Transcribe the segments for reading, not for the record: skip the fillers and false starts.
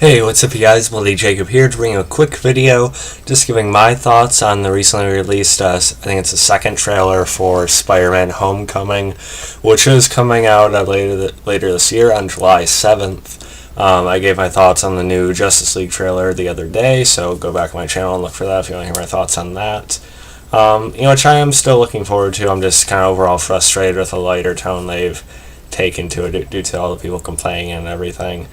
Hey, what's up you guys? Bloody Jacob here to bring you a quick video just giving my thoughts on the recently released, I think it's the second trailer for Spider-Man Homecoming, which is coming out later this year on July 7th. I gave my thoughts on the new Justice League trailer the other day, so go back to my channel and look for that if you want to hear my thoughts on that. Which I am still looking forward to. I'm just kind of overall frustrated with the lighter tone they've taken to it due to all the people complaining and everything.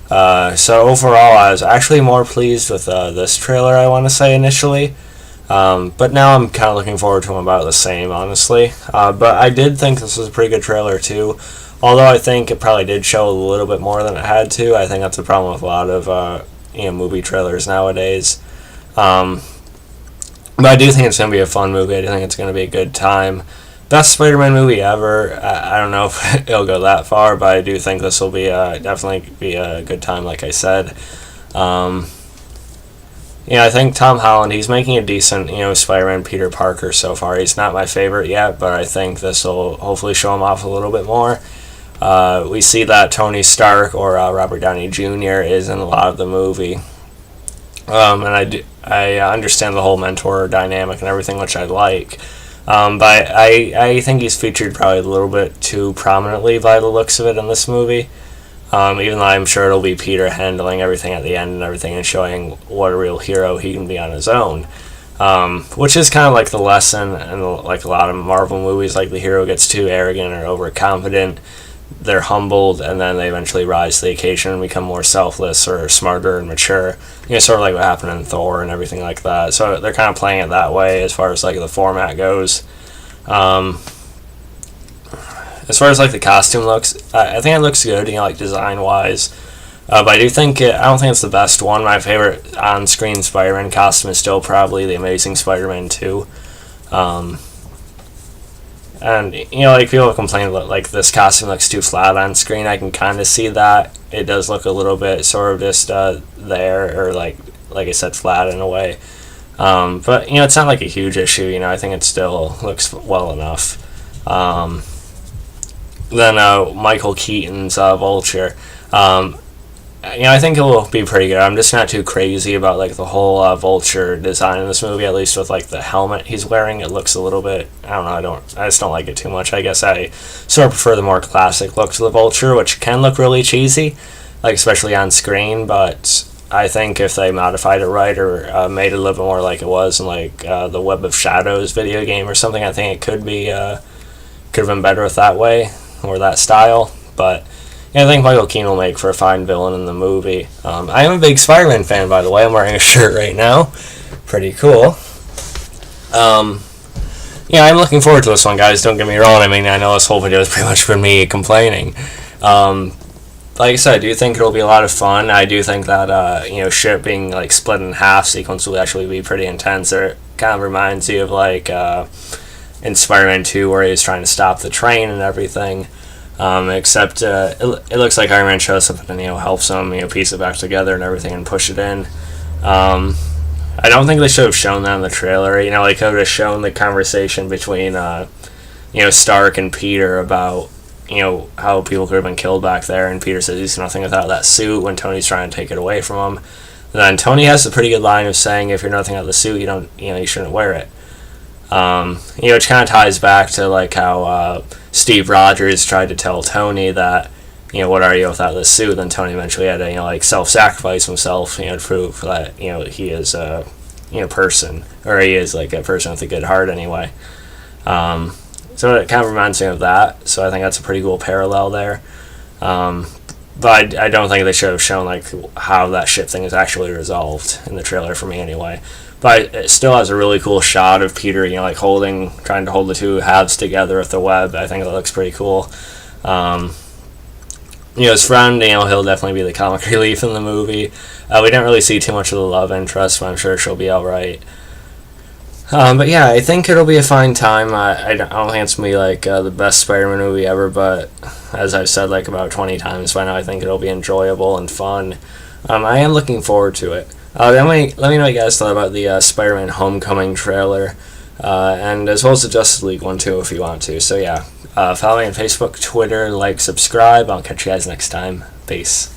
So overall, I was actually more pleased with this trailer, I want to say, initially. But now I'm kind of looking forward to them about the same, honestly. But I did think this was a pretty good trailer, too. Although I think it probably did show a little bit more than it had to. I think that's the problem with a lot of movie trailers nowadays. But I do think it's going to be a fun movie. I do think it's going to be a good time. Best Spider-Man movie ever. I don't know if it'll go that far, but I do think this will be definitely be a good time, like I said. I think Tom Holland, he's making a decent, Spider-Man Peter Parker so far. He's not my favorite yet, but I think this will hopefully show him off a little bit more. We see that Tony Stark or Robert Downey Jr. is in a lot of the movie. And I understand the whole mentor dynamic and everything, which I like. But I think he's featured probably a little bit too prominently by the looks of it in this movie. Even though I'm sure it'll be Peter handling everything at the end and everything and showing what a real hero he can be on his own. Which is kind of like the lesson in like a lot of Marvel movies, like the hero gets too arrogant or overconfident, they're humbled, and then they eventually rise to the occasion and become more selfless or smarter and mature. Sort of like what happened in Thor and everything like that. So they're kind of playing it that way as far as like the format goes. As far as like the costume looks, I think it looks good, like design wise. But I don't think it's the best one. My favorite on-screen Spider-Man costume is still probably the Amazing Spider-Man 2. And, like, people complain that, like, this costume looks too flat on screen. I can kind of see that. It does look a little bit sort of just there, or, like I said, flat in a way. But, it's not, like, a huge issue. I think it still looks well enough. Then Michael Keaton's Vulture. I think it will be pretty good. I'm just not too crazy about like the whole Vulture design in this movie. At least with like the helmet he's wearing, it looks a little bit. I don't know. I just don't like it too much. I guess I sort of prefer the more classic look to the Vulture, which can look really cheesy, like especially on screen. But I think if they modified it right or made it a little bit more like it was in like the Web of Shadows video game or something, I think it could have been better with that way or that style. But I think Michael Keaton will make for a fine villain in the movie. I am a big Spider-Man fan, by the way. I'm wearing a shirt right now. Pretty cool. I'm looking forward to this one, guys. Don't get me wrong. I mean, I know this whole video has pretty much been me complaining. Like I said, I do think it'll be a lot of fun. I do think that, shit being, like, split in half sequence will actually be pretty intense. It kind of reminds you of, like, in Spider-Man 2 where he's trying to stop the train and everything. Except it looks like Iron Man shows up and helps him piece it back together and everything and push it in. I don't think they should have shown that in the trailer. They could have shown the conversation between Stark and Peter about how people could have been killed back there, and Peter says he's nothing without that suit when Tony's trying to take it away from him. And then Tony has a pretty good line of saying if you're nothing without the suit, you shouldn't wear it. Which kind of ties back to like how Steve Rogers tried to tell Tony that what are you without this suit. Then Tony eventually had to like self-sacrifice himself to prove that he is a person, or he is like a person with a good heart anyway. So it kind of reminds me of that. So I think that's a pretty cool parallel there. But I don't think they should have shown like how that ship thing is actually resolved in the trailer for me anyway. But it still has a really cool shot of Peter, like trying to hold the two halves together with the web. I think that looks pretty cool. His friend, he'll definitely be the comic relief in the movie. We didn't really see too much of the love interest, but I'm sure she'll be alright. But yeah, I think it'll be a fine time. I don't think it's going to be like the best Spider-Man movie ever, but as I've said like about 20 times by now, I think it'll be enjoyable and fun. I am looking forward to it. Let me know what you guys thought about the Spider-Man Homecoming trailer, and as well as the Justice League one too if you want to. So yeah, follow me on Facebook, Twitter, like, subscribe. I'll catch you guys next time. Peace.